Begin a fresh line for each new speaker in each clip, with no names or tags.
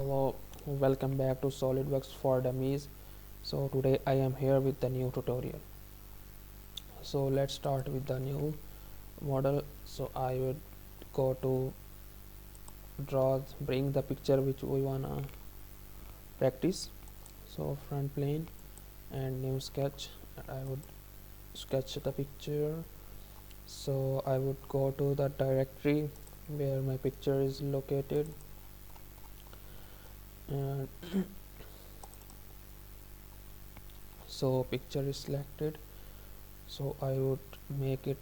Hello, welcome back to Solidworks for Dummies. So today I am here with the new tutorial. So let's start with the new model. So I would go to draw, bring the picture which we wanna practice. So front plane and new sketch, and I would sketch the picture. So I would go to the directory where my picture is located, and so picture is selected. So I would make it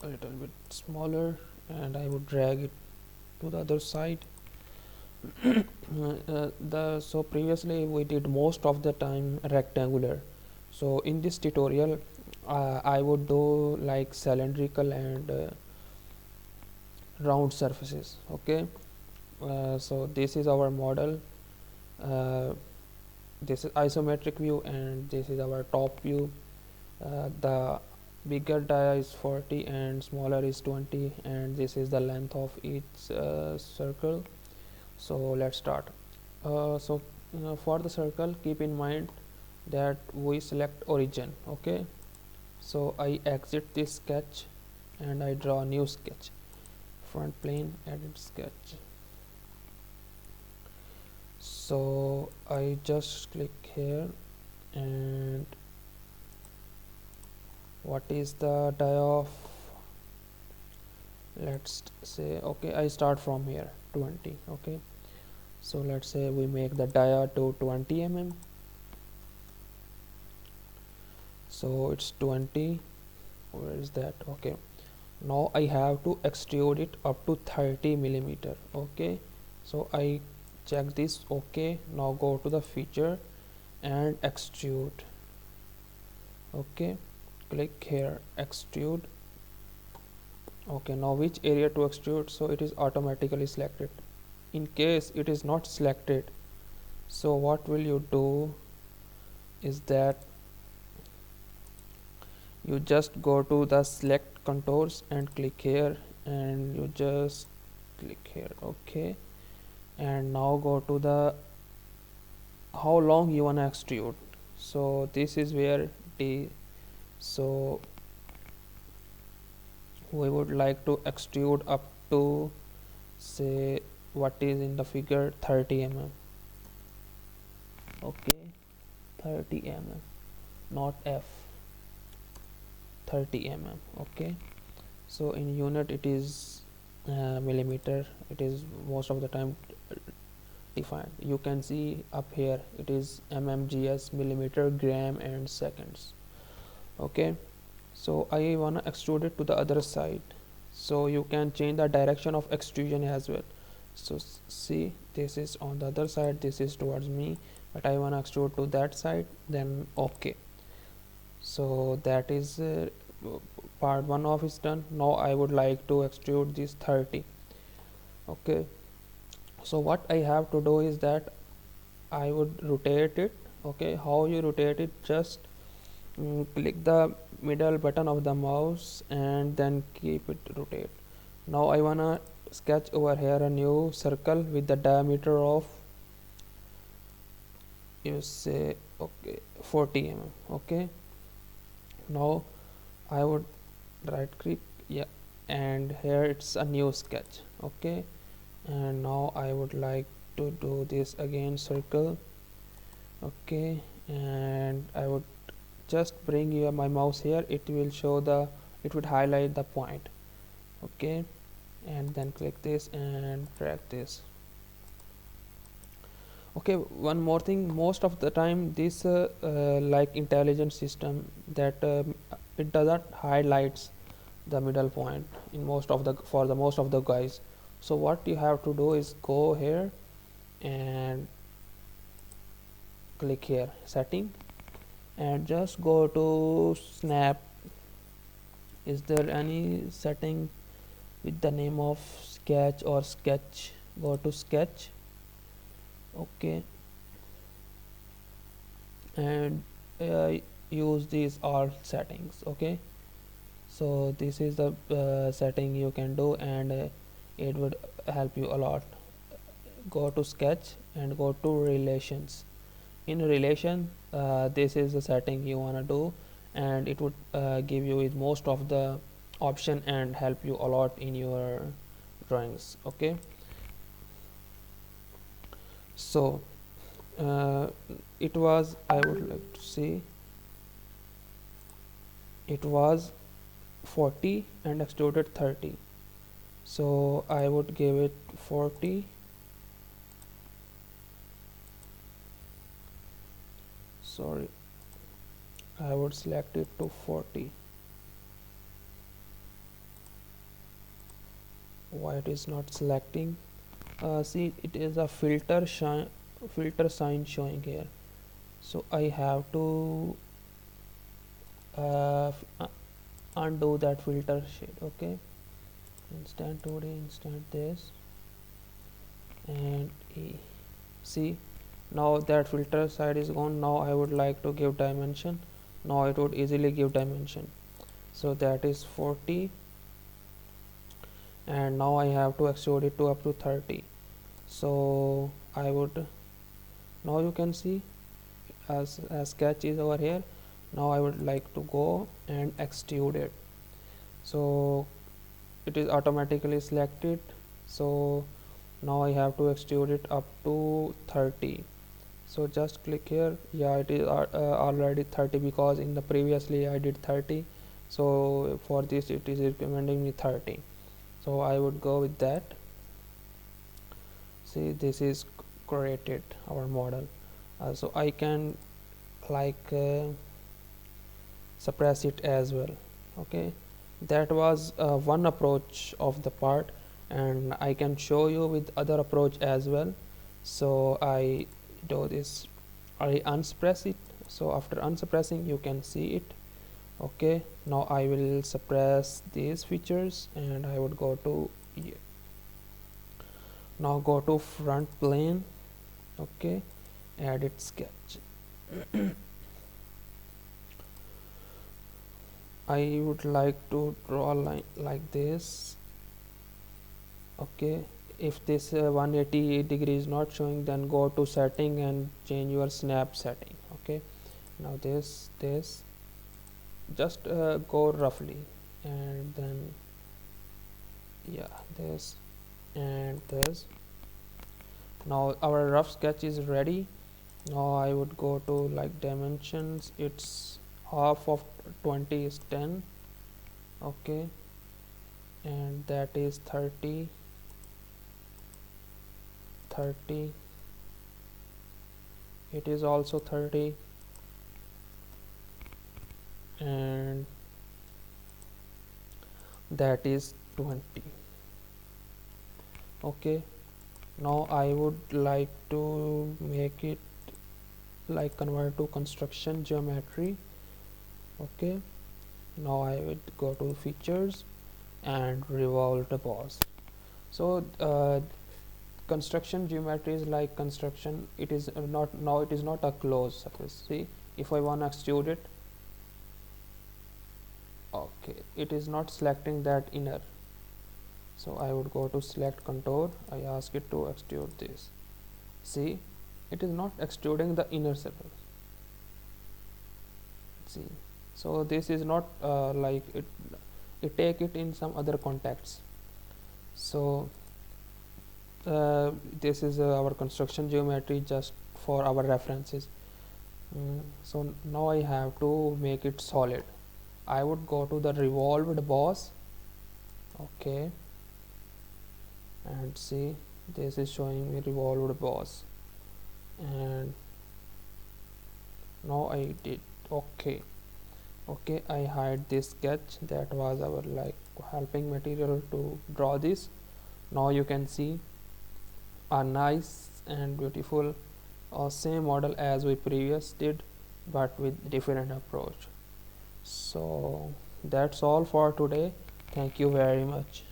a little bit smaller and I would drag it to the other side. So previously we did most of the time rectangular. So in this tutorial I would do like cylindrical and round surfaces. Okay, so this is our model. This is isometric view and this is our top view. The bigger dia is 40 and smaller is 20, and this is the length of each circle. So let's start. For the circle, keep in mind that we select origin. Okay, so I exit this sketch and I draw a new sketch. Front plane, edit sketch. So I just click here, and what is the dia of, let's say, okay, I start from here 20. Okay, so let's say we make the dia to 20 mm. So it's 20. Where is that? Okay, now I have to extrude it up to 30 millimeter. Okay, so I check this. Okay, now go to the feature and extrude. Okay, click here, extrude. Okay, now which area to extrude? So it is automatically selected. In case it is not selected, so what will you do is that you just go to the select contours and click here, and you just click here. Okay, and now go to the how long you wanna extrude. So this is where so we would like to extrude up to, say, what is in the figure, 30 mm. Okay, 30 mm, not f, 30 mm. Okay, so in unit it is millimeter. It is most of the time defined. You can see up here it is mmgs, millimeter, gram and seconds. Okay, so I wanna extrude it to the other side, so you can change the direction of extrusion as well. So see, this is on the other side, this is towards me, but I wanna extrude to that side. Then okay, so that is part 1 of is done. Now I would like to extrude this 30. Okay, so what I have to do is that I would rotate it. Okay, how you rotate it? Just click the middle button of the mouse and then keep it rotate. Now I wanna sketch over here a new circle with the diameter of, you say, okay, 40 mm. Okay, now I would right click, yeah, and here it's a new sketch. Okay, and now I would like to do this again, circle. Okay, and I would just bring my mouse here, it will show the, it would highlight the point. Okay, and then click this and drag this. Okay, one more thing, most of the time this like intelligent system, that it doesn't highlights the middle point in most of the, for the most of the guys. So what you have to do is go here and click here, setting, and just go to snap. Is there any setting with the name of sketch or sketch? Go to sketch. Okay, and use these all settings. Okay, so this is the setting you can do, and it would help you a lot. go to sketch and go to relations. In relation, this is the setting you want to do, and it would give you with most of the option and help you a lot in your drawings. Okay, so it was, I would like to see, it was 40 and extruded 30, so I would give it 40. Sorry, I would select it to 40. Why it is not selecting? See, it is a filter sign showing here, so I have to undo that filter shade. Okay, instant 2D, instant this, and see, now that filter side is gone. Now I would like to give dimension. Now it would easily give dimension, so that is 40, and now I have to extrude it to up to 30. So I would, now you can see as sketch is over here. Now I would like to go and extrude it, so it is automatically selected. So now I have to extrude it up to 30. So just click here. Yeah, it is already 30, because in the previously I did 30, so for this it is recommending me 30. So I would go with that. See, this is created our model. So I can like suppress it as well. Okay, that was one approach of the part, and I can show you with other approach as well. So I do this, I unsuppress it. So after unsuppressing, you can see it. Okay, now I will suppress these features, and I would go to here. Now go to front plane. Okay, edit sketch. I would like to draw a line like this. Okay, if this 180 degree is not showing, then go to setting and change your snap setting. Okay, now this just go roughly, and then yeah, this and this. Now our rough sketch is ready. Now I would go to like dimensions. It's half of 20 is 10. Okay, and that is 30. It is also 30, and that is 20. Okay, now I would like to make it like convert to construction geometry. Okay, now I would go to features and revolved boss. So construction geometry is like construction. It is not, now it is not a closed surface. See, if I want to extrude it, okay, it is not selecting that inner. So I would go to select contour. I ask it to extrude this. See, it is not extruding the inner surface. See, so this is not like it take it in some other context. So this is our construction geometry, just for our references. So now I have to make it solid. I would go to the revolved boss. Okay, and see, this is showing me revolved boss, and now I did okay. Okay, I hide this sketch. That was our like helping material to draw this. Now you can see a nice and beautiful same model as we previous did, but with different approach. So that's all for today. Thank you very much.